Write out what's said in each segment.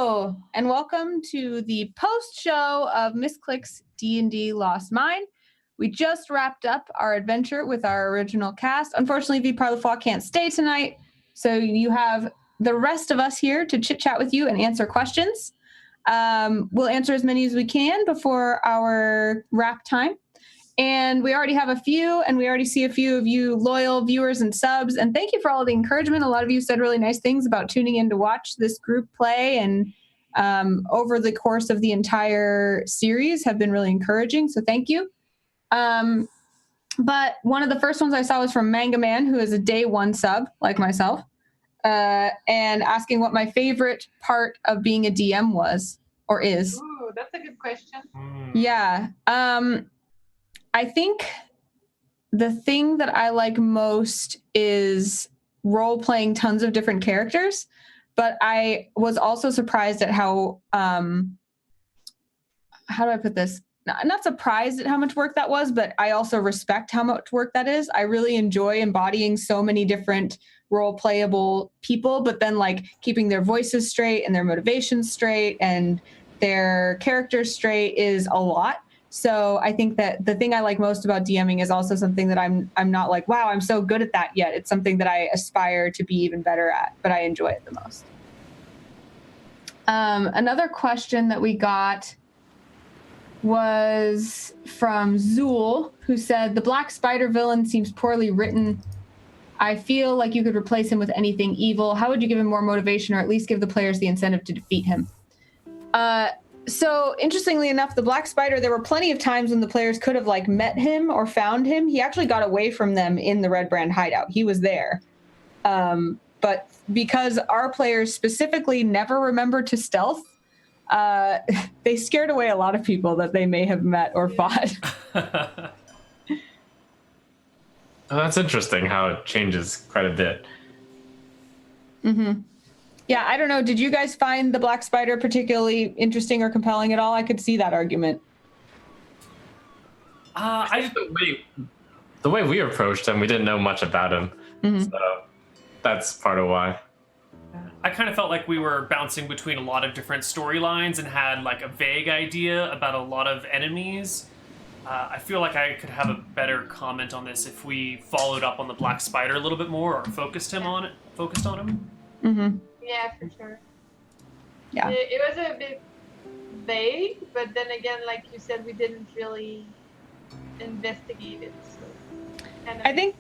Hello, and welcome to the post show of Misscliks D&D Lost Mine. We just wrapped up our adventure with our original cast. Unfortunately, V. Parlofois can't stay tonight, so you have the rest of us here to chit-chat with you and answer questions. We'll answer as many as we can before our wrap time. And we already have a few, and we already see a few of you loyal viewers and subs. And thank you for all the encouragement. A lot of you said really nice things about tuning in to watch this group play. And over the course of the entire series have been really encouraging. So thank you. But one of the first ones I saw was from Manga Man, who is a day one sub like myself, and asking what my favorite part of being a DM was or is. Ooh, that's a good question. Yeah. I think the thing that I like most is role-playing tons of different characters, but I was also surprised at how do I put this? Not surprised at how much work that was, but I also respect how much work that is. I really enjoy embodying so many different role-playable people, but then like keeping their voices straight and their motivations straight and their characters straight is a lot. So I think that the thing I like most about DMing is also something that I'm not like, wow, I'm so good at that yet. It's something that I aspire to be even better at, but I enjoy it the most. Another question that we got was from Zool, who said, the Black Spider villain seems poorly written. I feel like you could replace him with anything evil. How would you give him more motivation or at least give the players the incentive to defeat him? So interestingly enough, the Black Spider, there were plenty of times when the players could have like met him or found him. He actually got away from them in the Red Brand hideout. He was there. But because our players specifically never remembered to stealth, they scared away a lot of people that they may have met or fought. That's interesting how it changes quite a bit. Mm-hmm. Yeah, I don't know. Did you guys find the Black Spider particularly interesting or compelling at all? I could see that argument. I just the way we approached him, we didn't know much about him, so that's part of why. I kind of felt like we were bouncing between a lot of different storylines and had like a vague idea about a lot of enemies. I feel like I could have a better comment on this if we followed up on the Black Spider a little bit more or focused on him. Mm-hmm. Yeah, for sure. Yeah. It was a bit vague, but then again, like you said, we didn't really investigate it. So I think,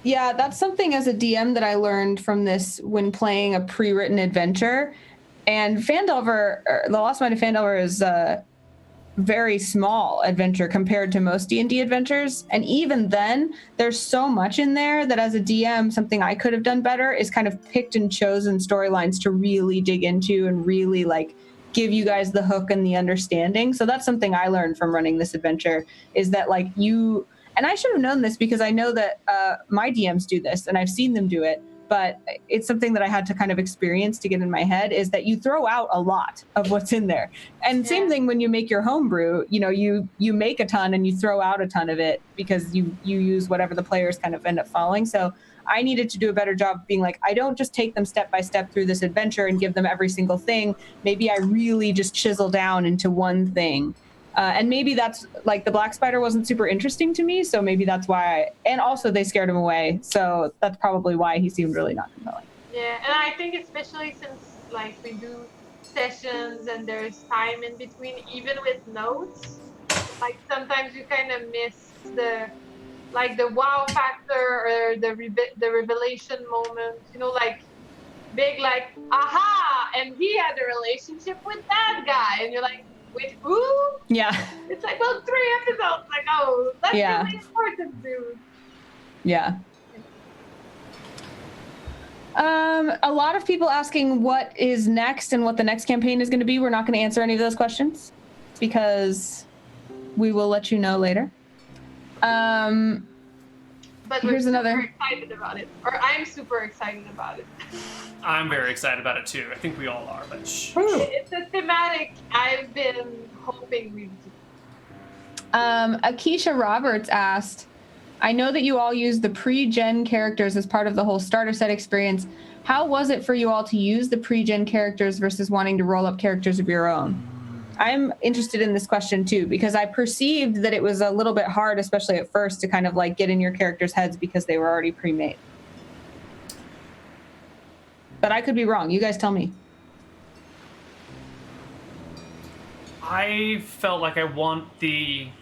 yeah, that's something as a DM that I learned from this when playing a pre-written adventure. And Phandelver, The Lost Mine of Phandelver is a very small adventure compared to most D&D adventures. And even then, there's so much in there that as a DM, something I could have done better is kind of picked and chosen storylines to really dig into and really like give you guys the hook and the understanding. So that's something I learned from running this adventure is that like you, and I should have known this because I know that my DMs do this and I've seen them do it, but it's something that I had to kind of experience to get in my head is that you throw out a lot of what's in there. And same thing when you make your homebrew, you know, you make a ton and you throw out a ton of it because you use whatever the players kind of end up following. So I needed to do a better job of being like, I don't just take them step by step through this adventure and give them every single thing. Maybe I really just chisel down into one thing. And maybe that's like the Black Spider wasn't super interesting to me. So maybe that's why. And also they scared him away. So that's probably why he seemed really not compelling. Yeah. And I think especially since like we do sessions and there's time in between, even with notes, like sometimes you kind of miss the wow factor or the revelation moment, you know, like big, like, aha. And he had a relationship with that guy. And you're like, wait, who? Yeah. It's like, well, 3 episodes. Like, oh, that's really important, dude. Yeah. A lot of people asking what is next and what the next campaign is going to be. We're not going to answer any of those questions because we will let you know later. But here's we're another. super excited about it. Or I'm super excited about it. I'm very excited about it too. I think we all are, but shh. It's a thematic I've been hoping we'd do. Akeisha Roberts asked, I know that you all use the pre-gen characters as part of the whole starter set experience, How was it for you all to use the pre-gen characters versus wanting to roll up characters of your own? I'm interested in this question too, because I perceived that it was a little bit hard, especially at first, to kind of like get in your characters' heads because they were already pre-made. But I could be wrong. You guys tell me. I felt like I wanted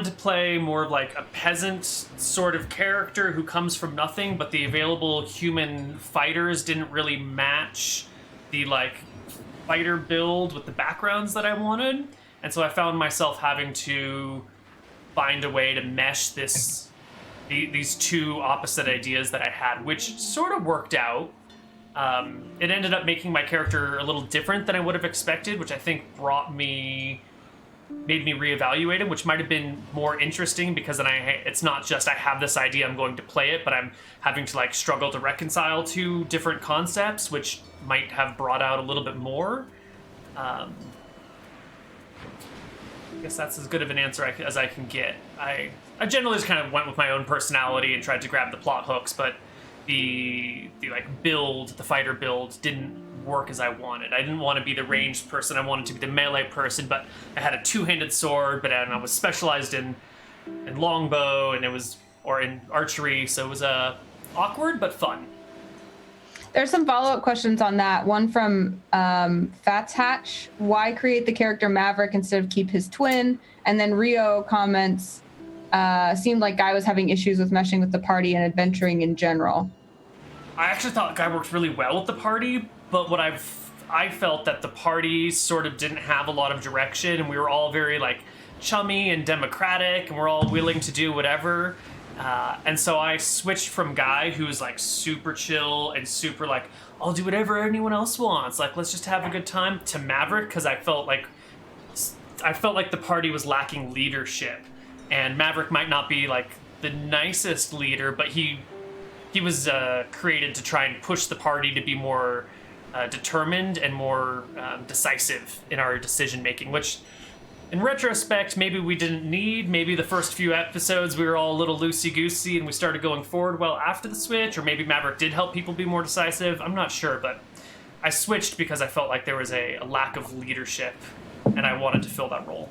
to play more of like a peasant sort of character who comes from nothing, but the available human fighters didn't really match the like fighter build with the backgrounds that I wanted. And so I found myself having to find a way to mesh these two opposite ideas that I had, which sort of worked out. It ended up making my character a little different than I would have expected, which I think made me reevaluate it, which might have been more interesting because then it's not just I have this idea, I'm going to play it, but I'm having to like struggle to reconcile two different concepts, which might have brought out a little bit more. I guess that's as good of an answer as I can get. I generally just kind of went with my own personality and tried to grab the plot hooks, but the fighter build didn't work as I wanted. I didn't want to be the ranged person. I wanted to be the melee person, but I had a two-handed sword, but I was specialized in longbow and in archery, so it was awkward but fun. There's some follow-up questions on that. One from Fats Hatch. Why create the character Maverick instead of keep his twin? And then Rio comments, seemed like Guy was having issues with meshing with the party and adventuring in general. I actually thought Guy worked really well with the party, but I felt that the party sort of didn't have a lot of direction, and we were all very like chummy and democratic, and we're all willing to do whatever. And so I switched from Guy, who's like super chill and super like, I'll do whatever anyone else wants, like let's just have a good time, to Maverick, because I felt like the party was lacking leadership, and Maverick might not be like the nicest leader, but he was created to try and push the party to be more determined and more decisive in our decision making, which in retrospect maybe we didn't need. Maybe the first few episodes we were all a little loosey-goosey and we started going forward well after the switch, or maybe Maverick did help people be more decisive. I'm not sure, but I switched because I felt like there was a lack of leadership and I wanted to fill that role.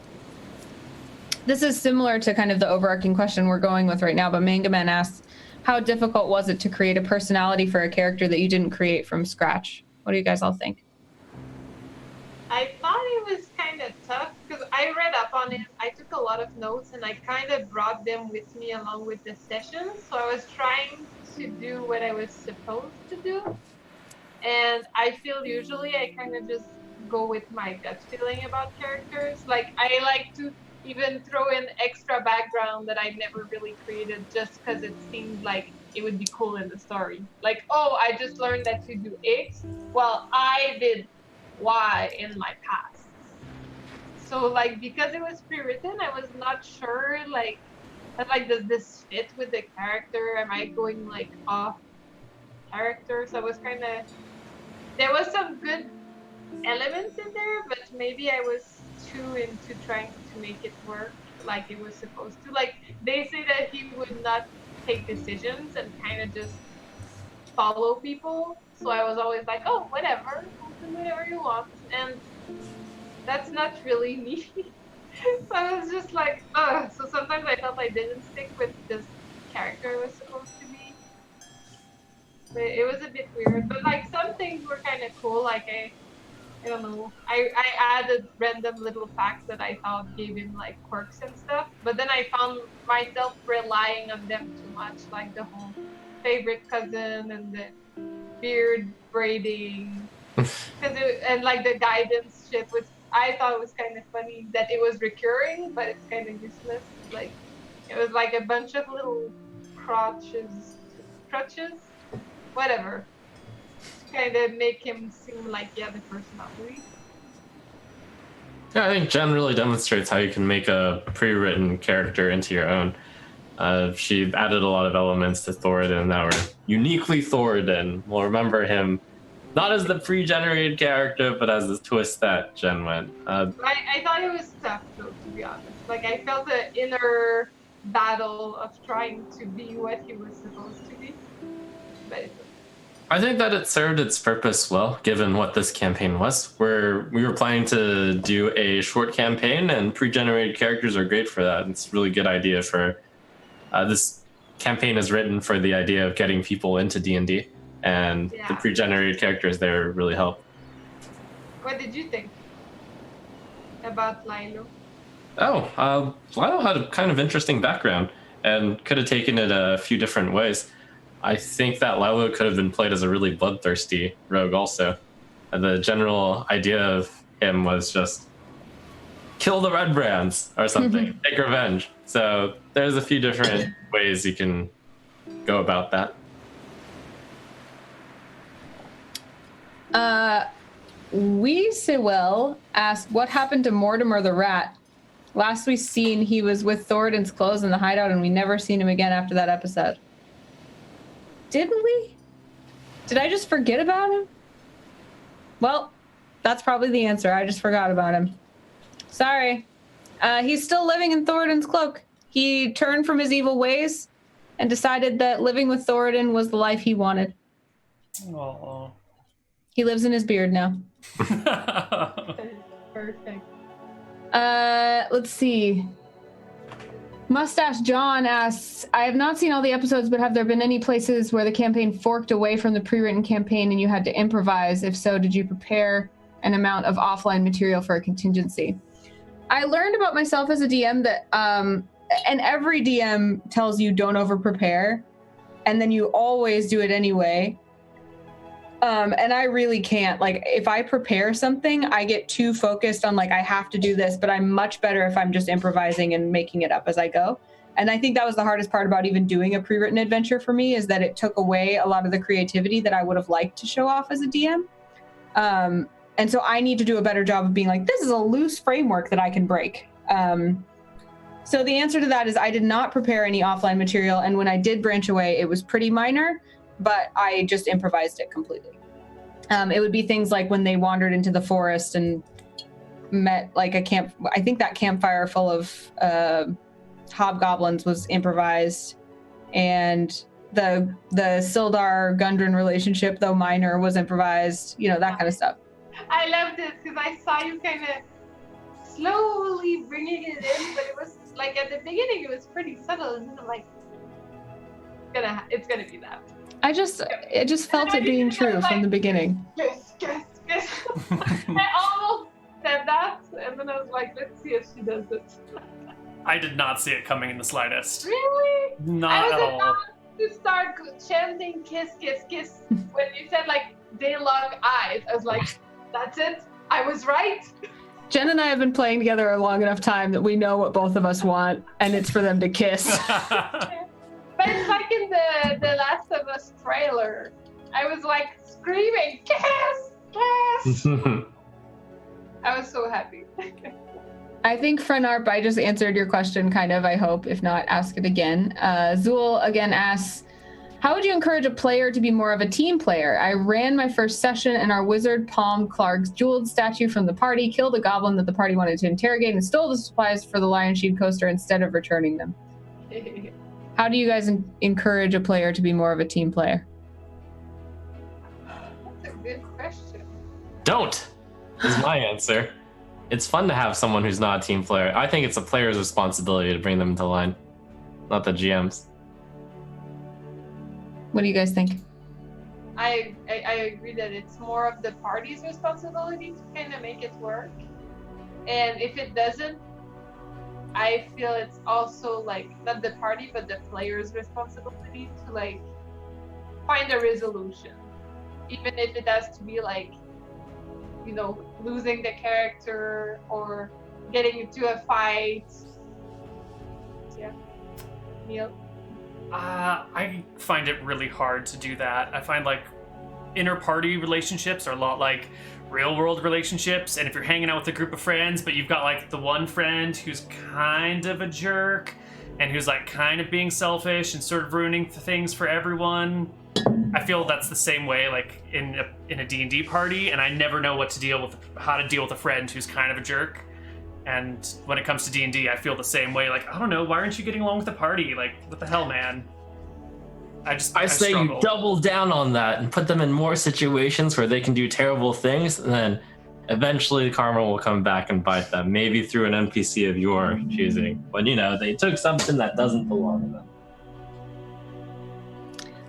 This is similar to kind of the overarching question we're going with right now, but Mangaman asks, how difficult was it to create a personality for a character that you didn't create from scratch? What do you guys all think? I thought it was kind of tough because I read up on it. I took a lot of notes and I kind of brought them with me along with the sessions. So I was trying to do what I was supposed to do. And I feel usually I kind of just go with my gut feeling about characters. Like I like to even throw in extra background that I never really created just because it seemed like it would be cool in the story. Like, oh, I just learned that you do X. Well, I did Y in my past. So like, because it was pre-written, I was not sure like, does this fit with the character? Am I going like off character? So I was kind of, there was some good elements in there, but maybe I was too into trying to make it work like it was supposed to. Like they say that he would not take decisions and kind of just follow people. So I was always like, oh, whatever, do whatever you want. And that's not really me. So I was just like, ugh. So sometimes I felt I didn't stick with this character I was supposed to be. But it was a bit weird. But like some things were kind of cool. Like I don't know. I added random little facts that I thought gave him like quirks and stuff. But then I found myself relying on them too much, like the whole favorite cousin and the beard braiding, and like the guidance shit, which I thought was kind of funny that it was recurring, but it's kind of useless. Like it was like a bunch of little crutches, whatever. Kind of make him seem like the other personality. Yeah, I think Jen really demonstrates how you can make a pre-written character into your own. She added a lot of elements to Thoradin that were uniquely Thoradin. We'll remember him not as the pre-generated character, but as the twist that Jen went. I thought it was tough, though, to be honest. Like, I felt the inner battle of trying to be what he was supposed to be. But I think that it served its purpose well, given what this campaign was. Where we were planning to do a short campaign, and pre-generated characters are great for that. It's a really good idea for this campaign is written for the idea of getting people into D&D, and Yeah. the pre-generated characters there really help. What did you think about Lilo? Lyle had a kind of interesting background and could have taken it a few different ways. I think that Lilo could have been played as a really bloodthirsty rogue also. And the general idea of him was just kill the red brands or something, take revenge. So there's a few different ways you can go about that. We Sewell asked, what happened to Mortimer the rat? Last we seen, he was with Thoradin's clothes in the hideout, and we never seen him again after that episode. Didn't we? Did I just forget about him? Well, that's probably the answer. I just forgot about him. Sorry. He's still living in Thoradin's cloak. He turned from his evil ways and decided that living with Thoradin was the life he wanted. Oh. He lives in his beard now. Perfect. Let's see. Mustache John asks, I have not seen all the episodes, but have there been any places where the campaign forked away from the pre-written campaign and you had to improvise? If so, did you prepare an amount of offline material for a contingency? I learned about myself as a DM that, and every DM tells you don't over-prepare, and then you always do it anyway. And I really can't. Like, if I prepare something, I get too focused on, like, I have to do this, but I'm much better if I'm just improvising and making it up as I go. And I think that was the hardest part about even doing a pre-written adventure for me, is that it took away a lot of the creativity that I would have liked to show off as a DM. And so I need to do a better job of being like, this is a loose framework that I can break. So the answer to that is I did not prepare any offline material. And when I did branch away, it was pretty minor, but I just improvised it completely. It would be things like when they wandered into the forest and met like a camp. I think that campfire full of hobgoblins was improvised, and the Sildar Gundren relationship, though minor, was improvised. You know, that kind of stuff. I love this because I saw you kind of slowly bringing it in, but it was like at the beginning it was pretty subtle, and I'm like, it's gonna be that. I just felt it being true from the beginning. Yes. I almost said that, and then I was like, let's see if she does it. I did not see it coming in the slightest. Really? Not at all. I was about to start chanting kiss, kiss, kiss when you said like they lock eyes. I was like, that's it. I was right. Jen and I have been playing together a long enough time that we know what both of us want, and it's for them to kiss. But it's like in the Last of Us trailer. I was like screaming, kiss, kiss. I was so happy. I think, Frenarp, I just answered your question, kind of, I hope. If not, ask it again. Zool again asks, how would you encourage a player to be more of a team player? I ran my first session and our wizard palmed Clark's jeweled statue from the party, killed a goblin that the party wanted to interrogate, and stole the supplies for the Lion Sheep coaster instead of returning them. How do you guys encourage a player to be more of a team player? That's a good question. Don't, is my answer. It's fun to have someone who's not a team player. I think it's a player's responsibility to bring them into line, not the GM's. What do you guys think? I agree that it's more of the party's responsibility to kind of make it work. And if it doesn't, I feel it's also like not the party but the player's responsibility to like find a resolution, even if it has to be like, you know, losing the character or getting into a fight. Yeah. Neil? I find it really hard to do that. I find like inter-party relationships are a lot like real-world relationships, and if you're hanging out with a group of friends, but you've got like the one friend who's kind of a jerk and who's like kind of being selfish and sort of ruining things for everyone, I feel that's the same way like in a D&D party, and I never know how to deal with a friend who's kind of a jerk. And when it comes to D&D, I feel the same way. Like, I don't know, why aren't you getting along with the party? Like, what the hell, man? I say struggle. you double down on that and put them in more situations where they can do terrible things, and then eventually karma will come back and bite them, maybe through an NPC of your choosing. But they took something that doesn't belong to them.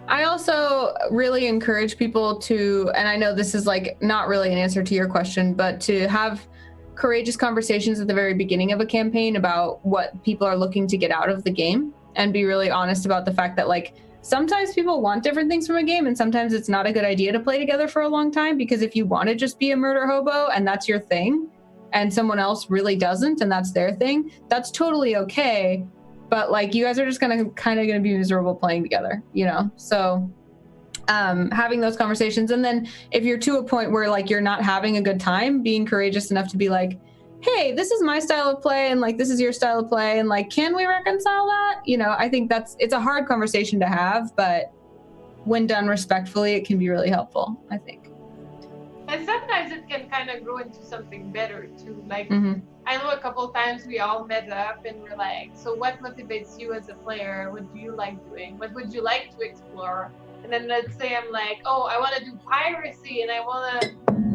I also really encourage people to, and I know this is like not really an answer to your question, but to have courageous conversations at the very beginning of a campaign about what people are looking to get out of the game, and be really honest about the fact that like sometimes people want different things from a game, and sometimes it's not a good idea to play together for a long time, because if you want to just be a murder hobo and that's your thing, and someone else really doesn't and that's their thing, that's totally okay. But like you guys are just gonna be miserable playing together, So having those conversations, and then if you're to a point where like you're not having a good time, being courageous enough to be like, hey, this is my style of play, and like this is your style of play, and like can we reconcile that? I think it's a hard conversation to have, but when done respectfully, it can be really helpful, I think. And sometimes it can kind of grow into something better too. Like I know a couple times we all met up and we're like, so what motivates you as a player? What do you like doing? What would you like to explore? And then let's say I'm like, oh, I want to do piracy and I want to,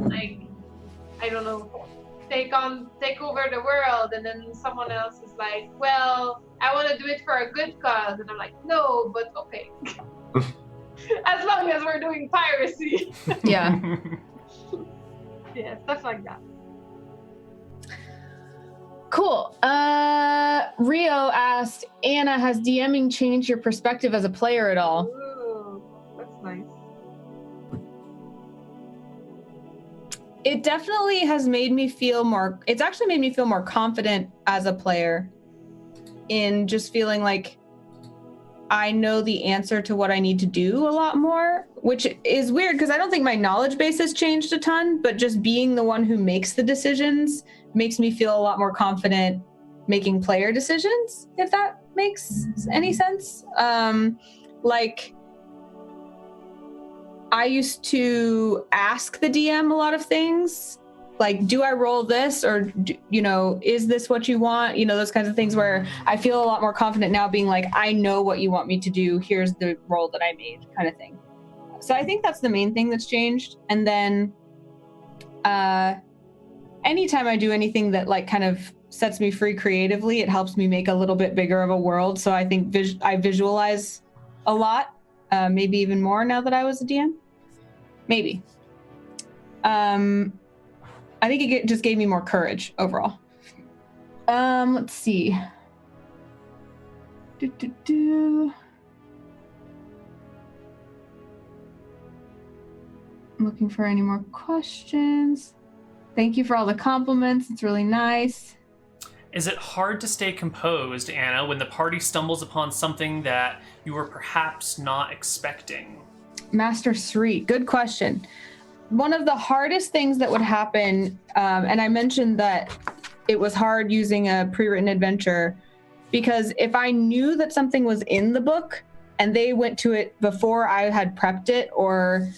like, I don't know, take over the world. And then someone else is like, well, I want to do it for a good cause. And I'm like, no, but okay. As long as we're doing piracy. Yeah. Yeah, stuff like that. Cool. Rio asked, Anna, has DMing changed your perspective as a player at all? Ooh, that's nice. It definitely has made me feel more, it's actually made me feel more confident as a player in just feeling like I know the answer to what I need to do a lot more, which is weird because I don't think my knowledge base has changed a ton, but just being the one who makes the decisions makes me feel a lot more confident making player decisions, if that makes any sense. Like, I used to ask the DM a lot of things, like, do I roll this, or, is this what you want? Those kinds of things where I feel a lot more confident now being like, I know what you want me to do. Here's the roll that I made, kind of thing. So I think that's the main thing that's changed. And then anytime I do anything that like kind of sets me free creatively, it helps me make a little bit bigger of a world. So I think I visualize a lot, maybe even more now that I was a DM. Maybe. I think it just gave me more courage overall. Let's see. I'm looking for any more questions. Thank you for all the compliments. It's really nice. Is it hard to stay composed, Anna, when the party stumbles upon something that you were perhaps not expecting? Master Sri, good question. One of the hardest things that would happen, and I mentioned that it was hard using a pre-written adventure, because if I knew that something was in the book and they went to it before I had prepped it, or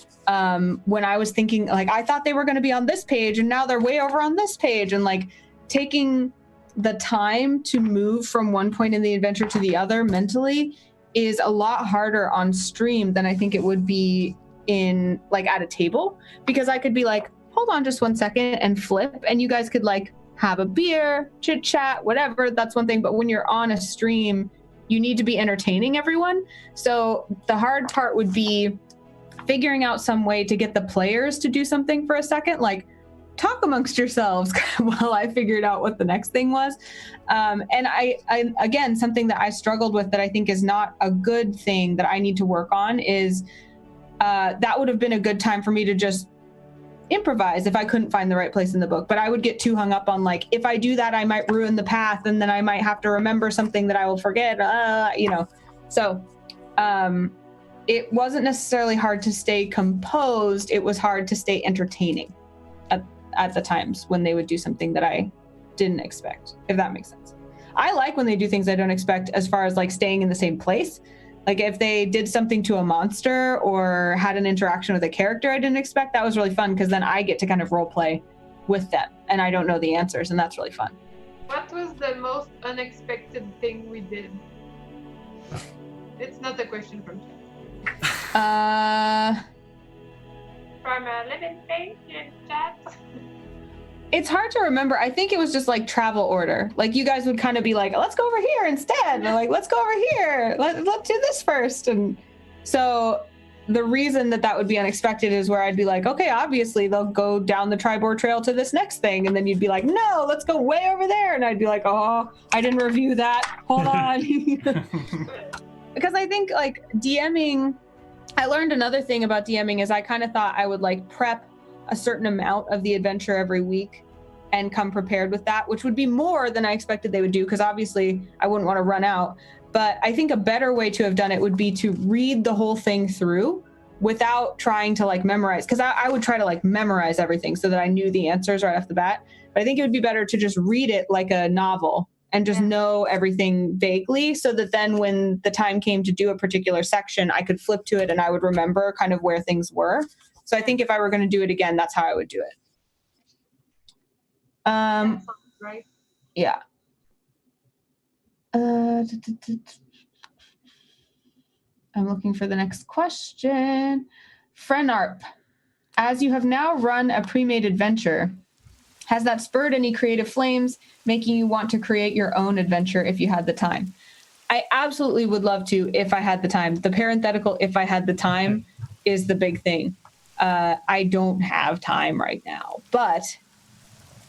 when I was thinking, like, I thought they were going to be on this page and now they're way over on this page, and like taking the time to move from one point in the adventure to the other mentally is a lot harder on stream than I think it would be in like at a table, because I could be like, hold on just 1 second and flip, and you guys could like have a beer, chit chat, whatever. That's one thing. But when you're on a stream, you need to be entertaining everyone. So the hard part would be figuring out some way to get the players to do something for a second, like talk amongst yourselves while I figured out what the next thing was. And I again, something that I struggled with that I think is not a good thing that I need to work on is that would have been a good time for me to just improvise if I couldn't find the right place in the book. But I would get too hung up on like, if I do that, I might ruin the path, and then I might have to remember something that I will forget, So it wasn't necessarily hard to stay composed. It was hard to stay entertaining at the times when they would do something that I didn't expect, if that makes sense. I like when they do things I don't expect, as far as like staying in the same place. Like if they did something to a monster or had an interaction with a character I didn't expect, that was really fun, because then I get to kind of role play with them and I don't know the answers, and that's really fun. What was the most unexpected thing we did? It's not a question from chat. From a living thing in chat. It's hard to remember. I think it was just like travel order. Like you guys would kind of be like, let's go over here instead. And like, let's go over here. Let's do this first. And so the reason that would be unexpected is where I'd be like, okay, obviously they'll go down the Tribor Trail to this next thing. And then you'd be like, no, let's go way over there. And I'd be like, oh, I didn't review that. Hold on. Because I think like DMing, I learned another thing about DMing is I kind of thought I would like prep a certain amount of the adventure every week and come prepared with that, which would be more than I expected they would do, because obviously I wouldn't want to run out. But I think a better way to have done it would be to read the whole thing through without trying to like memorize, because I would try to like memorize everything so that I knew the answers right off the bat. But I think it would be better to just read it like a novel and just know everything vaguely, so that then when the time came to do a particular section, I could flip to it and I would remember kind of where things were. So I think if I were going to do it again, that's how I would do it. Right. Yeah. I'm looking for the next question. Frenarp, as you have now run a pre-made adventure, has that spurred any creative flames, making you want to create your own adventure if you had the time? I absolutely would love to if I had the time. The parenthetical, if I had the time, is the big thing. I don't have time right now, but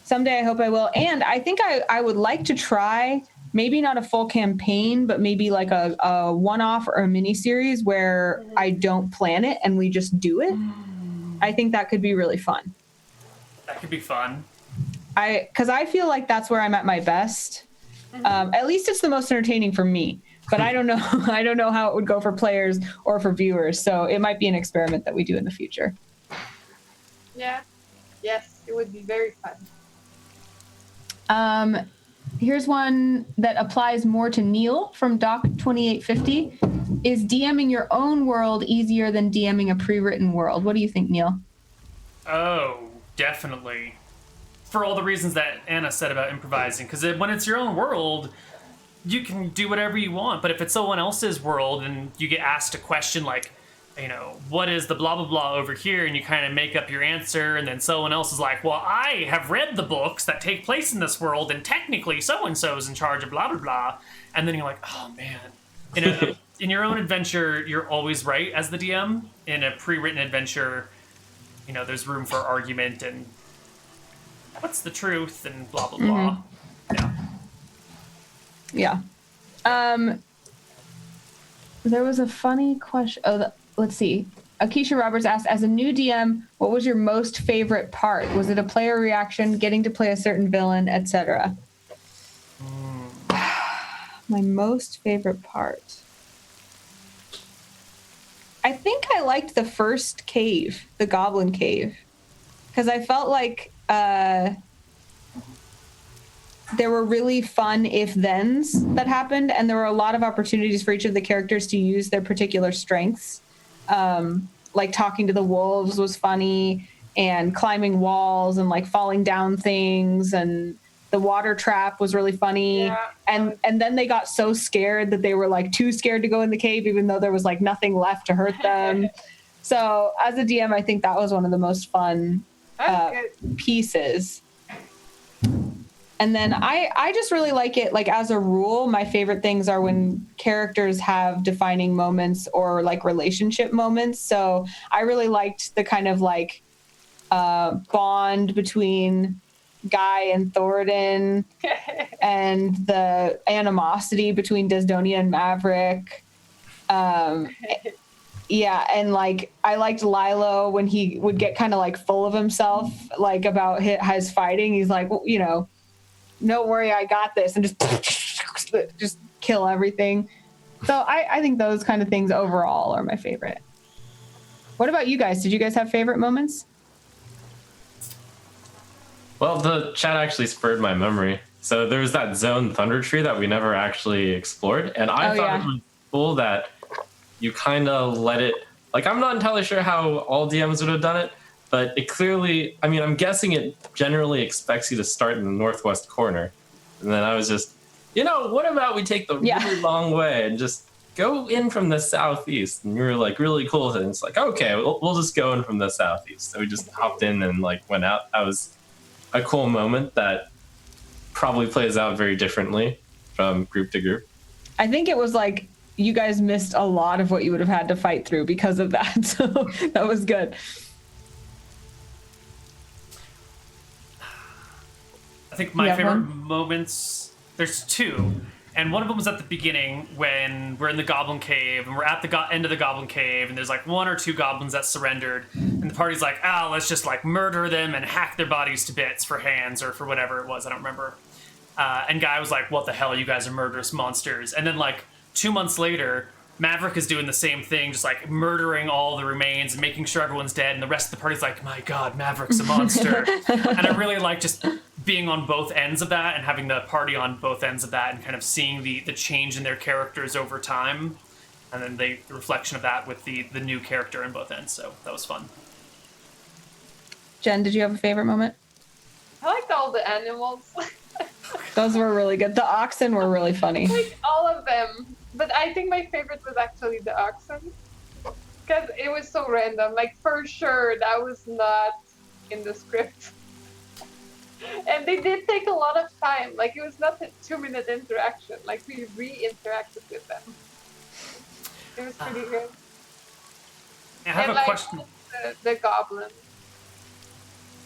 someday I hope I will. And I think I would like to try, maybe not a full campaign, but maybe like a one-off or a mini series where I don't plan it and we just do it. I think that could be really fun. That could be fun. Because I feel like that's where I'm at my best. At least it's the most entertaining for me. But I don't know. I don't know how it would go for players or for viewers. So it might be an experiment that we do in the future. Yeah. Yes, it would be very fun. Here's one that applies more to Neil from Doc2850. Is DMing your own world easier than DMing a pre-written world? What do you think, Neil? Oh, definitely. For all the reasons that Anna said about improvising. Because when it's your own world, you can do whatever you want. But if it's someone else's world and you get asked a question like, you know, what is the blah, blah, blah over here? And you kind of make up your answer. And then someone else is like, well, I have read the books that take place in this world. And technically so-and-so is in charge of blah, blah, blah. And then you're like, oh, man. In your own adventure, you're always right as the DM. In a pre-written adventure, you know, there's room for argument and what's the truth and blah, blah, blah. Yeah. There was a funny question. Let's see. Akeisha Roberts asked, as a new DM, what was your most favorite part? Was it a player reaction, getting to play a certain villain, etc.? My most favorite part. I think I liked the first cave, the Goblin Cave, because I felt like there were really fun if-thens that happened, and there were a lot of opportunities for each of the characters to use their particular strengths. Like talking to the wolves was funny, and climbing walls and like falling down things, and the water trap was really funny. Yeah. And then they got so scared that they were like too scared to go in the cave, even though there was like nothing left to hurt them. So as a DM, I think that was one of the most fun pieces. And then I just really like it. Like as a rule, my favorite things are when characters have defining moments or like relationship moments. So I really liked the kind of like bond between Guy and Thoradin and the animosity between Desdonia and Maverick. Yeah, and like I liked Lilo when he would get kind of like full of himself, like about his fighting. He's like, well, you know, no worry, I got this, and just kill everything. So I think those kind of things overall are my favorite. What about you guys? Did you guys have favorite moments? Well, the chat actually spurred my memory. So there was that zone Thunder Tree that we never actually explored, and I thought it was cool that you kind of let it. Like, I'm not entirely sure how all DMs would have done it, but it clearly, I mean, I'm guessing it generally expects you to start in the northwest corner. And then I was just, you know, what about we take the really long way and just go in from the southeast. And we were like really cool with it. And it's like, okay, we'll just go in from the southeast. So we just hopped in and like went out. That was a cool moment that probably plays out very differently from group to group. I think it was like you guys missed a lot of what you would have had to fight through because of that. So that was good. I think my favorite moments, there's two. And one of them was at the beginning when we're in the Goblin Cave and we're at the end of the Goblin Cave and there's like one or two goblins that surrendered. And the party's like, let's just like murder them and hack their bodies to bits for hands or for whatever it was. I don't remember. And Guy was like, what the hell? You guys are murderous monsters. And then like 2 months later, Maverick is doing the same thing, just like murdering all the remains and making sure everyone's dead. And the rest of the party's like, my God, Maverick's a monster. And I really like just being on both ends of that and having the party on both ends of that and kind of seeing the change in their characters over time. And then the reflection of that with the new character in both ends. So that was fun. Jen, did you have a favorite moment? I liked all the animals. Those were really good. The oxen were really funny. Like all of them. But I think my favorite was actually the oxen. Because it was so random. Like for sure that was not in the script. And they did take a lot of time. Like it was not a 2-minute interaction. Like we re-interacted with them. It was pretty good. I have and a question. The goblins.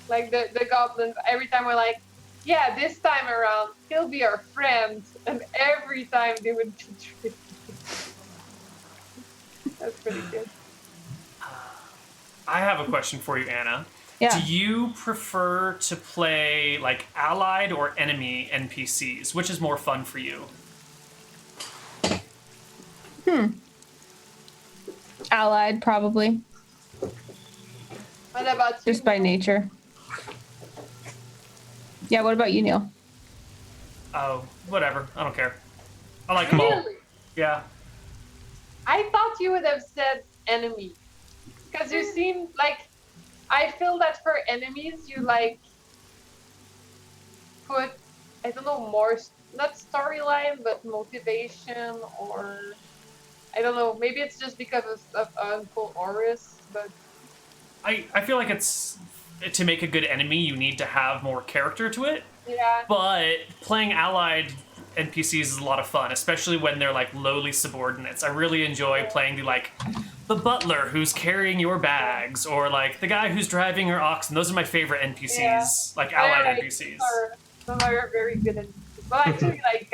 Like the goblins, every time we're like, yeah, this time around, he'll be our friend. And every time they would betray. That's pretty good. I have a question for you, Anna. Yeah. Do you prefer to play like allied or enemy NPCs? Which is more fun for you? Allied, probably. What about you? Just by nature. Yeah, what about you, Neil? Oh, whatever. I don't care. I like them all. Really? Yeah. I thought you would have said enemy. Because you seem like, I feel that for enemies, you like put, I don't know, more, not storyline, but motivation or, I don't know, maybe it's just because of Uncle Oris, but. I feel like it's, to make a good enemy, you need to have more character to it. Yeah. But playing allied NPCs is a lot of fun, especially when they're like lowly subordinates. I really enjoy playing the butler who's carrying your bags, or like the guy who's driving your oxen. Those are my favorite NPCs, like allied NPCs. Some are very good NPCs. Well, actually, like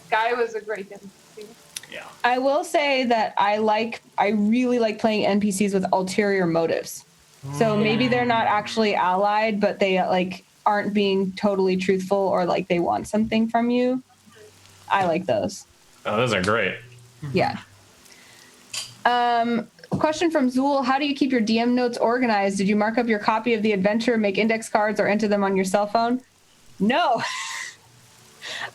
Guy was a great NPC. Yeah. I will say that I really like playing NPCs with ulterior motives. So maybe they're not actually allied, but they like aren't being totally truthful or like they want something from you. I like those. Oh, those are great. Yeah. Question from Zool. How do you keep your DM notes organized? Did you mark up your copy of the adventure, make index cards, or enter them on your cell phone? No.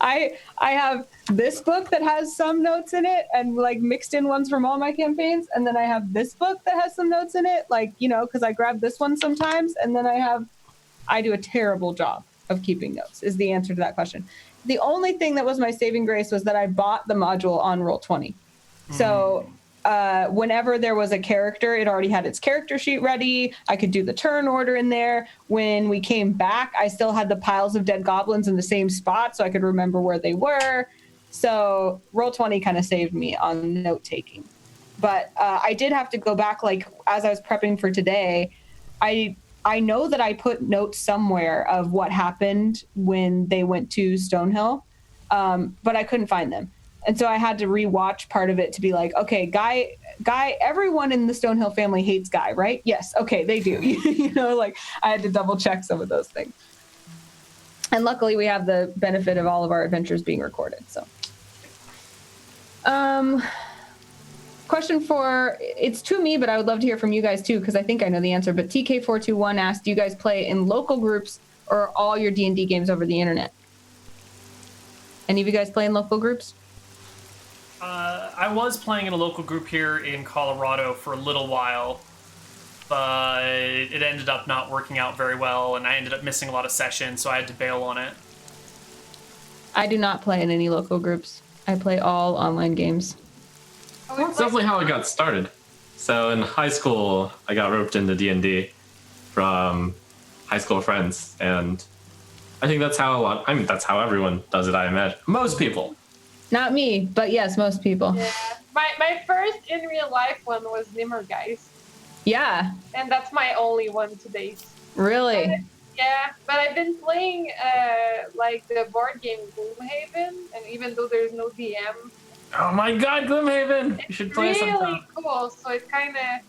I have this book that has some notes in it and like mixed in ones from all my campaigns. And then I have this book that has some notes in it, like, you know, because I grab this one sometimes. And then I do a terrible job of keeping notes is the answer to that question. The only thing that was my saving grace was that I bought the module on Roll20. So whenever there was a character, it already had its character sheet ready. I could do the turn order in there. When we came back, I still had the piles of dead goblins in the same spot, so I could remember where they were. So Roll20 kind of saved me on note taking. But I did have to go back, like as I was prepping for today. I know that I put notes somewhere of what happened when they went to Stonehill, but I couldn't find them. And so I had to rewatch part of it to be like, okay, Guy, everyone in the Stonehill family hates Guy, right? Yes. Okay, they do. You know, like I had to double check some of those things. And luckily we have the benefit of all of our adventures being recorded. So, question for, it's to me, but I would love to hear from you guys too, because I think I know the answer. But TK421 asked, do you guys play in local groups or all your D&D games over the internet? Any of you guys play in local groups? I was playing in a local group here in Colorado for a little while, but it ended up not working out very well, and I ended up missing a lot of sessions, so I had to bail on it. I do not play in any local groups. I play all online games. That's definitely how I got started. So in high school, I got roped into D&D from high school friends, and I think that's how that's how everyone does it, I imagine. Most people. Not me, but yes, most people. Yeah. My first in real life one was Nimmergeist. Yeah. And that's my only one to date. Really? But I've been playing like the board game Gloomhaven, and even though there's no DM, Oh my god, Gloomhaven! You should play really sometime. cool. So it's kind of,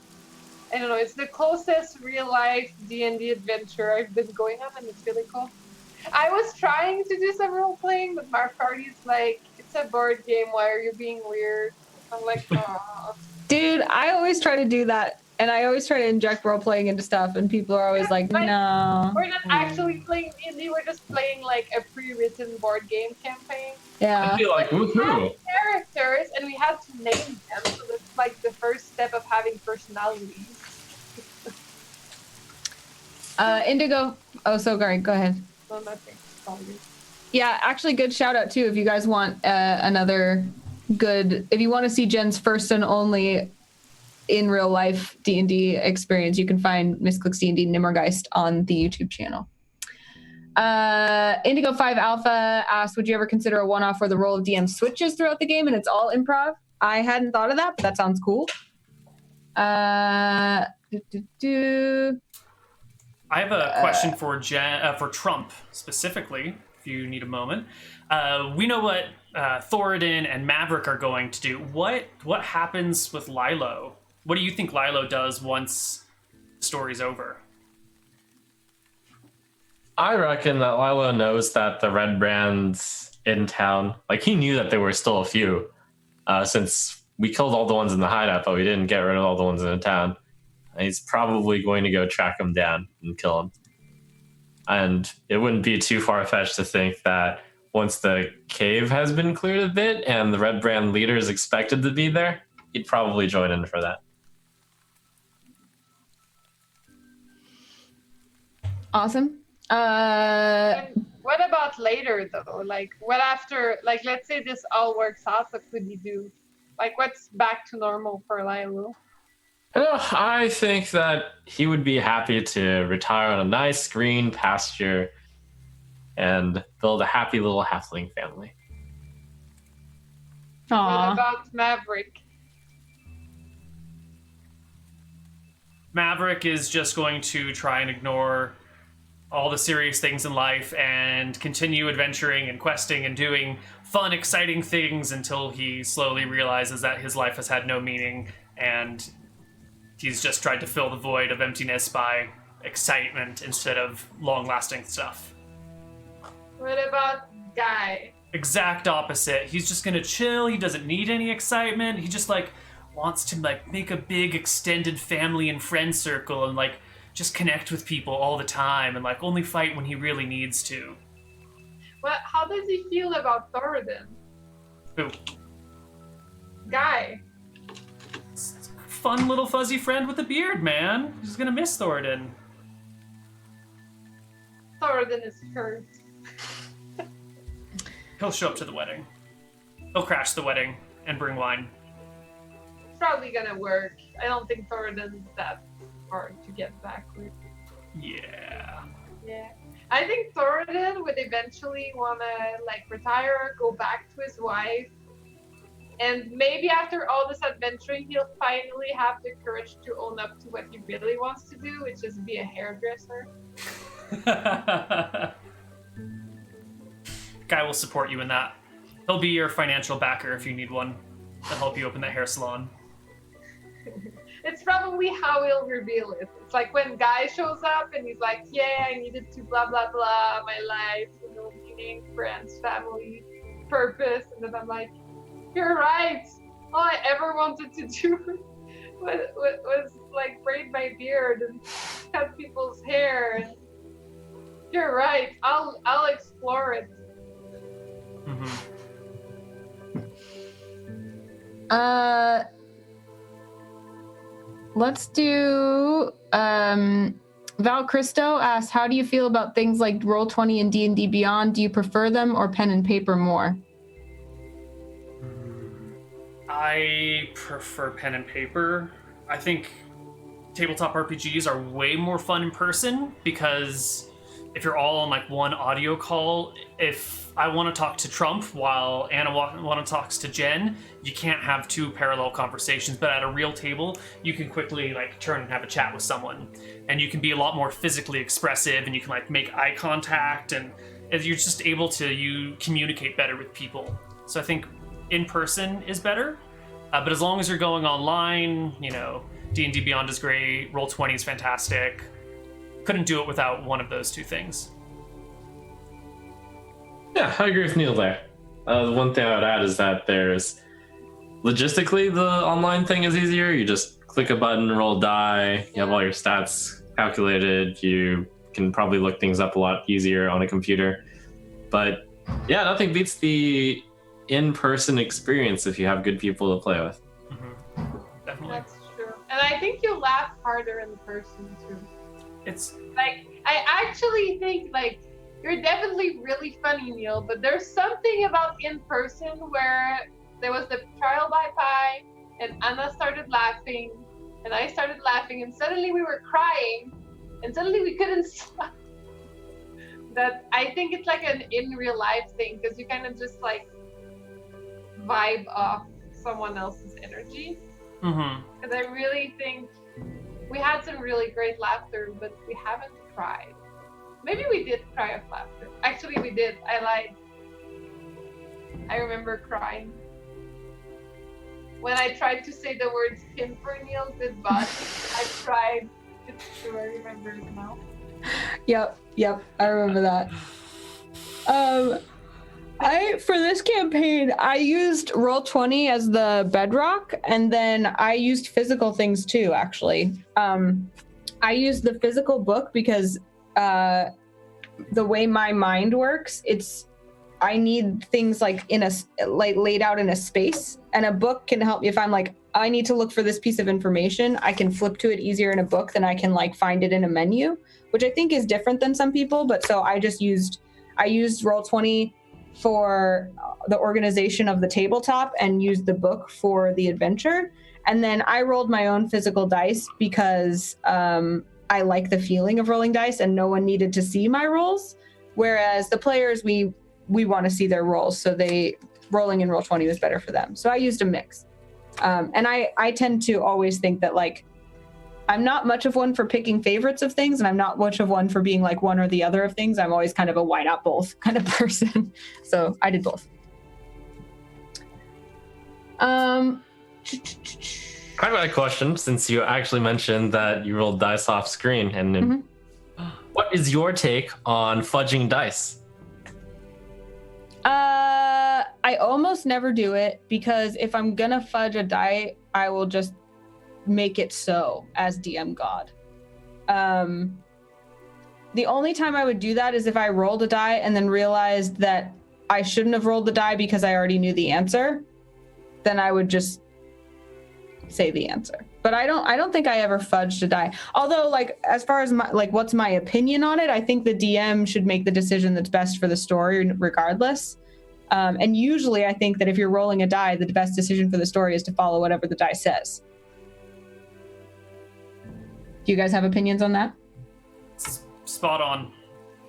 I don't know, it's the closest real life D&D adventure I've been going on, and it's really cool. I was trying to do some role playing, but my party's like, it's a board game. Why are you being weird? I'm like, oh. Dude, I always try to do that. And I always try to inject role playing into stuff, and people are always like, no. We're not actually playing D&D, we're just playing like a pre-written board game campaign. Yeah. I'd be like, woohoo! We had characters, and we had to name them, so that's like the first step of having personalities. Indigo. Oh, so sorry. Go ahead. So nothing. Sorry. Yeah, actually, good shout out too. If you guys want another good, if you want to see Jen's first and only in real life D&D experience, you can find Misscliks D&D Nimmergeist on the YouTube channel. Indigo 5 Alpha asked, would you ever consider a one-off where the role of DM switches throughout the game and it's all improv? I hadn't thought of that, but that sounds cool. I have a question for for Trump specifically, if you need a moment. We know what Thoradin and Maverick are going to do. What happens with Lilo? What do you think Lilo does once the story's over? I reckon that Lilo knows that the Red Brand's in town. Like, he knew that there were still a few, since we killed all the ones in the hideout, but we didn't get rid of all the ones in the town. And he's probably going to go track them down and kill them. And it wouldn't be too far-fetched to think that once the cave has been cleared a bit and the Red Brand leader is expected to be there, he'd probably join in for that. Awesome. And what about later, though? Like, what after, like, let's say this all works out, what could he do? Like, what's back to normal for Lilo? I think that he would be happy to retire on a nice green pasture and build a happy little halfling family. What Aww. about Maverick? Maverick is just going to try and ignore all the serious things in life and continue adventuring and questing and doing fun, exciting things until he slowly realizes that his life has had no meaning and he's just tried to fill the void of emptiness by excitement instead of long-lasting stuff. What about Guy? Exact opposite. He's just gonna chill. He doesn't need any excitement. He just wants to make a big extended family and friend circle and just connect with people all the time and only fight when he really needs to. Well, how does he feel about Thoradin? Who? Guy. Fun little fuzzy friend with a beard, man. He's gonna miss Thoradin. Thoradin is hurt. He'll show up to the wedding. He'll crash the wedding and bring wine. It's probably gonna work. I don't think Thoradin's that hard to get back with. Yeah. Yeah. I think Thoradin would eventually wanna retire, go back to his wife, and maybe after all this adventuring, he'll finally have the courage to own up to what he really wants to do, which is be a hairdresser. Guy will support you in that. He'll be your financial backer if you need one to help you open that hair salon. It's probably how he'll reveal it. It's like when Guy shows up and he's like, yeah, I needed to blah, blah, blah, my life, meaning, friends, family, purpose. And then I'm like, you're right. All I ever wanted to do was braid my beard and cut people's hair. And you're right. I'll explore it. Mm-hmm. Let's do Val Christo asks, how do you feel about things like Roll20 and D&D Beyond? Do you prefer them or pen and paper more? I prefer pen and paper. I think tabletop RPGs are way more fun in person because if you're all on like one audio call, if I want to talk to Trump while Anna want to talks to Jen, you can't have two parallel conversations. But at a real table, you can quickly like turn and have a chat with someone, and you can be a lot more physically expressive, and you can like make eye contact, and you're just able to you communicate better with people. So I think in person is better. But as long as you're going online, you know, D&D Beyond is great, Roll20 is fantastic. Couldn't do it without one of those two things. Yeah, I agree with Neil there. The one thing I would add is that there's logistically the online thing is easier. You just click a button, roll die, you have all your stats calculated. You can probably look things up a lot easier on a computer. But yeah, nothing beats the in-person experience if you have good people to play with. Mm-hmm. Definitely. That's true. And I think you laugh harder in person too. It's Like, I actually think, like, you're definitely really funny, Neil, but there's something about in person where there was the trial by pie, and Anna started laughing, and I started laughing, and suddenly we were crying, and suddenly we couldn't stop. That I think it's like an in real life thing, because you kind of just like vibe off someone else's energy. mm-hmm. Because I really think we had some really great laughter, but we haven't cried. Maybe we did cry of laughter. Actually, we did. I lied. I remember crying. When I tried to say the words Pimpernel goodbye, I cried. It's true, I remember it now. Yep, I remember that. For this campaign, I used Roll20 as the bedrock, and then I used physical things too, actually. I used the physical book because the way my mind works, I need things like laid out in a space, and a book can help me. If I'm like, I need to look for this piece of information, I can flip to it easier in a book than I can like find it in a menu, which I think is different than some people. But so I used Roll20 for the organization of the tabletop and used the book for the adventure. And then I rolled my own physical dice because I like the feeling of rolling dice, and no one needed to see my rolls. Whereas the players, we want to see their rolls, so rolling in Roll20 was better for them. So I used a mix. And I tend to always think that like I'm not much of one for picking favorites of things, and I'm not much of one for being like one or the other of things. I'm always kind of a why not both kind of person. So I did both. I have a question, since you actually mentioned that you rolled dice off screen, and Mm-hmm. What is your take on fudging dice? I almost never do it, because if I'm gonna fudge a die, I will just make it so as DM God. The only time I would do that is if I rolled a die and then realized that I shouldn't have rolled the die because I already knew the answer. Then I would just say the answer. But I don't think I ever fudged a die. Although, like, as far as what's my opinion on it, I think the DM should make the decision that's best for the story regardless. And usually I think that if you're rolling a die, the best decision for the story is to follow whatever the die says. Do you guys have opinions on that? Spot on.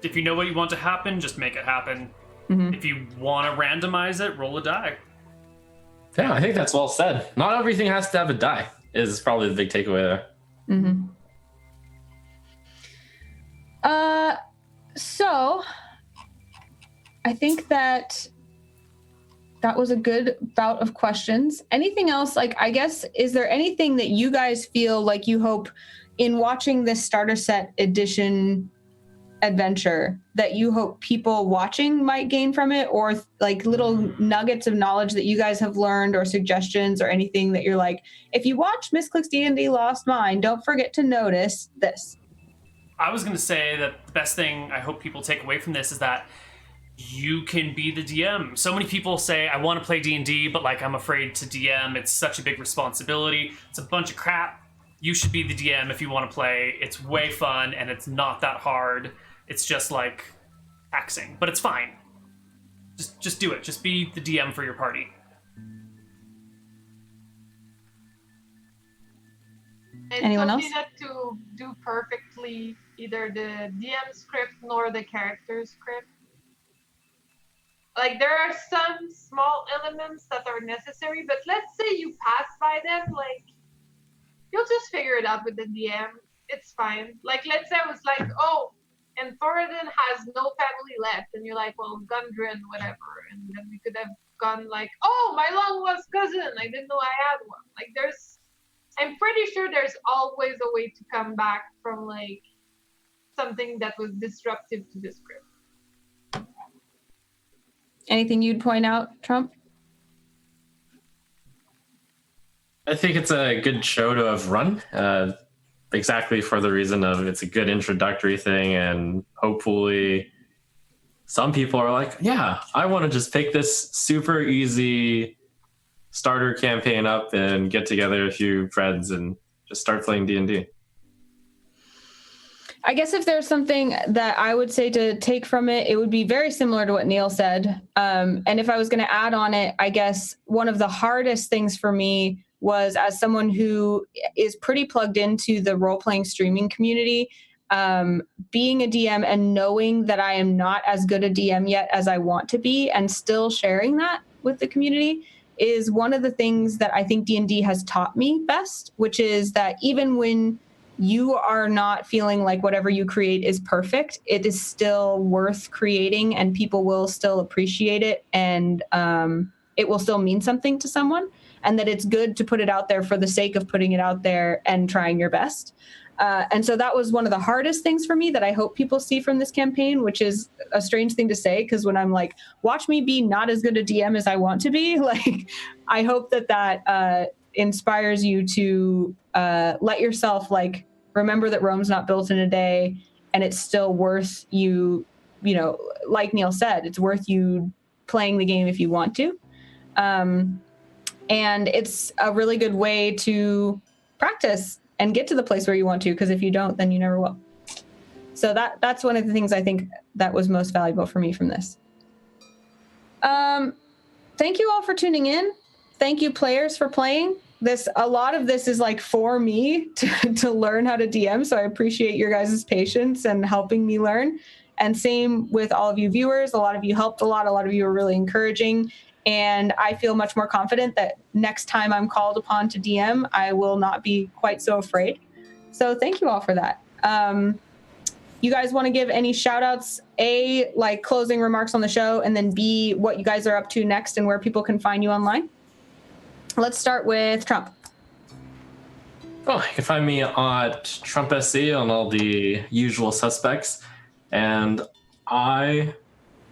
If you know what you want to happen, just make it happen. Mm-hmm. If you want to randomize it, roll a die. Yeah, I think that's well said. Not everything has to have a die, is probably the big takeaway there. Mm-hmm. So I think that was a good bout of questions. Anything else? Like, I guess, is there anything that you guys feel like you hope in watching this starter set edition adventure that you hope people watching might gain from it, or like little nuggets of knowledge that you guys have learned, or suggestions, or anything that you're like, if you watch Misscliks D&D Lost Mine, don't forget to notice this? I was going to say that the best thing I hope people take away from this is that you can be the DM. So many people say, I want to play D&D, but like I'm afraid to DM. It's such a big responsibility. It's a bunch of crap. You should be the DM if you want to play. It's way fun, and it's not that hard. It's just like taxing, but it's fine. Just do it. Just be the DM for your party. And Anyone told else? me not to do perfectly either the DM script nor the character script. Like, there are some small elements that are necessary, but let's say you pass by them, like, you'll just figure it out with the DM. It's fine. Like, let's say I was like, oh, and Thoradin has no family left, and you're like, well, Gundren, whatever, and then we could have gone like, oh, my long lost cousin, I didn't know I had one. Like, I'm pretty sure there's always a way to come back from, like, something that was disruptive to the script. Anything you'd point out, Trump? I think it's a good show to have run, exactly for the reason of it's a good introductory thing, and hopefully some people are like, yeah, I want to just pick this super easy starter campaign up and get together a few friends and just start playing D&D. I guess if there's something that I would say to take from it, it would be very similar to what Neil said. And if I was going to add on it, I guess one of the hardest things for me was, as someone who is pretty plugged into the role-playing streaming community, being a DM and knowing that I am not as good a DM yet as I want to be, and still sharing that with the community is one of the things that I think D&D has taught me best, which is that even when you are not feeling like whatever you create is perfect, it is still worth creating, and people will still appreciate it, and it will still mean something to someone, and that it's good to put it out there for the sake of putting it out there and trying your best. And so that was one of the hardest things for me that I hope people see from this campaign, which is a strange thing to say, because when I'm like, watch me be not as good a DM as I want to be, like, I hope that inspires you to let yourself, like, remember that Rome's not built in a day, and it's still worth you, like Neil said, it's worth you playing the game if you want to. And it's a really good way to practice and get to the place where you want to, because if you don't, then you never will. So that's one of the things I think that was most valuable for me from this. Thank you all for tuning in. Thank you, players, for playing. A lot of this is like for me to learn how to DM, so I appreciate your guys' patience and helping me learn. And same with all of you viewers. A lot of you helped a lot. A lot of you were really encouraging. And I feel much more confident that next time I'm called upon to DM, I will not be quite so afraid. So thank you all for that. You guys want to give any shout outs, A, like closing remarks on the show, and then B, what you guys are up to next and where people can find you online? Let's start with Trump. Oh, you can find me at Trump SC on all the usual suspects. And I'm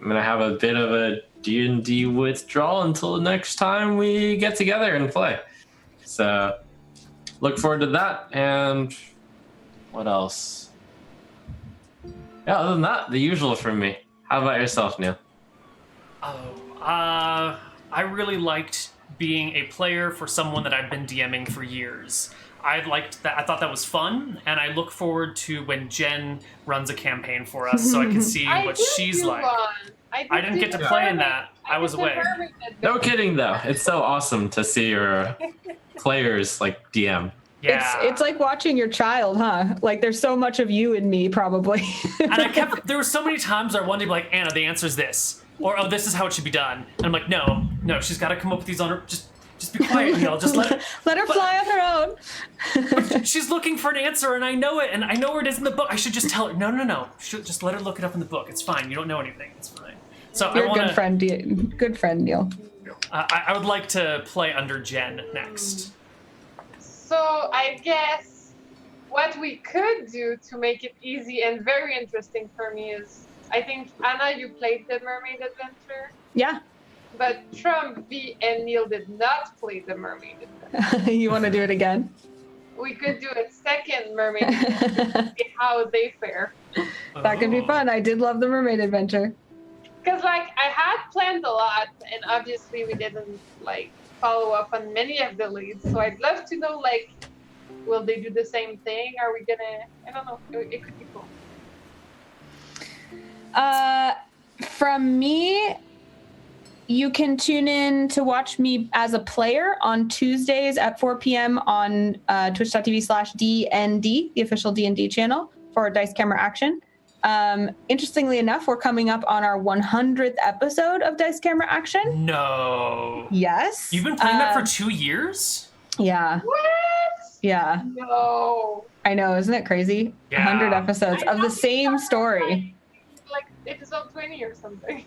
going to have a bit of a D&D withdrawal until the next time we get together and play. So look forward to that. And what else? Yeah, other than that, the usual from me. How about yourself, Neil? I really liked being a player for someone that I've been DMing for years. I liked that. I thought that was fun, and I look forward to when Jen runs a campaign for us, so I can see what she's like. I didn't get to play in that. I was away. No kidding, though. It's so awesome to see your players like DM. Yeah. It's like watching your child, huh? Like, there's so much of you in me, probably. And there were so many times where I wanted to be like, Anna, the answer's this. Or, oh, this is how it should be done. And I'm like, no, she's got to come up with these on her. Just be quiet, Neil. Just let her fly on her own. But she's looking for an answer, and I know it, and I know where it is in the book. I should just tell her, no. Just let her look it up in the book. It's fine. You don't know anything. It's fine. So You're a good friend, Neil. I would like to play under Jen next. So I guess what we could do to make it easy and very interesting for me is, I think, Anna, you played the Mermaid Adventure. Yeah. But Trump, V, and Neil did not play the Mermaid Adventure. You want to do it again? We could do a second Mermaid Adventure, see how they fare. That could be fun. I did love the Mermaid Adventure. Because, like, I had planned a lot, and obviously we didn't, like, follow up on many of the leads. So I'd love to know, like, will they do the same thing? Are we gonna, I don't know, it could be cool. From me, You can tune in to watch me as a player on Tuesdays at 4 p.m. on twitch.tv/DND, the official D&D channel for Dice Camera Action. Interestingly enough, we're coming up on our 100th episode of Dice Camera Action. No. Yes. You've been playing that for 2 years? Yeah. What? Yeah. No. I know, isn't it crazy? Yeah. 100 episodes of the same story. Like episode 20 or something.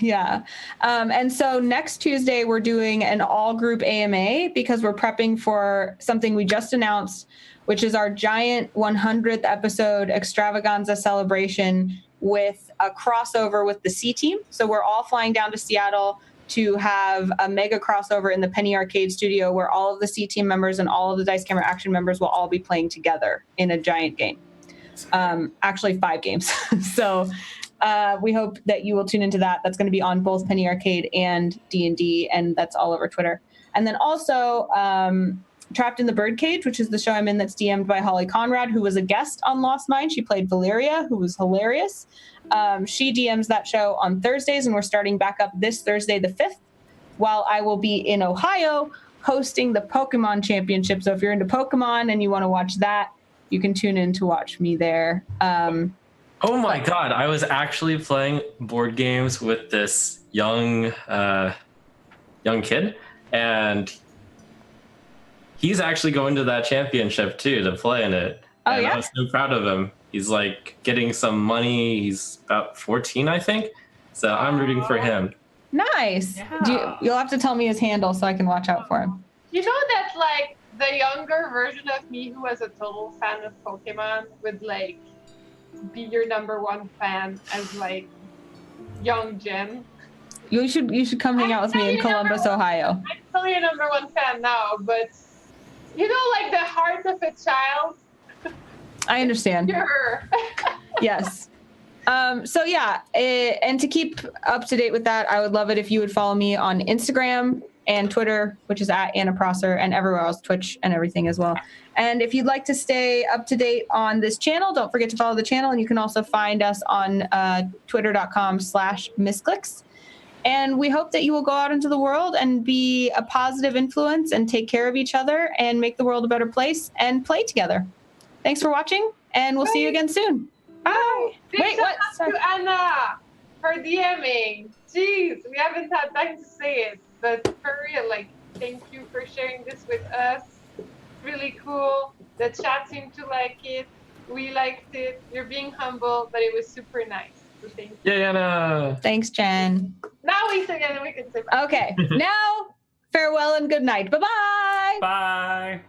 Yeah. And so next Tuesday, we're doing an all group AMA because we're prepping for something we just announced, which is our giant 100th episode extravaganza celebration with a crossover with the C Team. So we're all flying down to Seattle to have a mega crossover in the Penny Arcade studio where all of the C Team members and all of the Dice Camera Action members will all be playing together in a giant game. Actually 5 games. So we hope that you will tune into that. That's going to be on both Penny Arcade and D&D, and that's all over Twitter. And then also Trapped in the Birdcage, which is the show I'm in that's DM'd by Holly Conrad, who was a guest on Lost Mine. She played Valeria, who was hilarious. She DMs that show on Thursdays, and we're starting back up this Thursday, the 5th, while I will be in Ohio hosting the Pokemon Championship. So if you're into Pokemon and you want to watch that, you can tune in to watch me there. Oh my God, I was actually playing board games with this young kid, and he's actually going to that championship too to play in it. Oh, and yeah? I was so proud of him. He's like getting some money. He's about 14, I think. So I'm rooting for him. Nice. Yeah. You'll have to tell me his handle so I can watch out for him. You know that's like the younger version of me who was a total fan of Pokemon would like be your #1 fan as like young Jen. You should come hang out with me in Columbus, Ohio. I'm still your #1 fan now, but you know, like the heart of a child. I understand. Sure. Yes. So yeah, and to keep up to date with that, I would love it if you would follow me on Instagram and Twitter, which is at Anna Prosser, and everywhere else, Twitch and everything as well. And if you'd like to stay up to date on this channel, don't forget to follow the channel, and you can also find us on twitter.com/Misscliks. And we hope that you will go out into the world and be a positive influence and take care of each other and make the world a better place and play together. Thanks for watching, and we'll see you again soon. Bye. Wait, what? Sorry. To Anna for DMing. Jeez, we haven't had time to say it, but for real, like, thank you for sharing this with us. Really cool. The chat seemed to like it. We liked it. You're being humble, but it was super nice. So thank you. Yeah, Anna. Thanks, Jen. Now we can say bye. Okay, now farewell and good night. Bye-bye. Bye.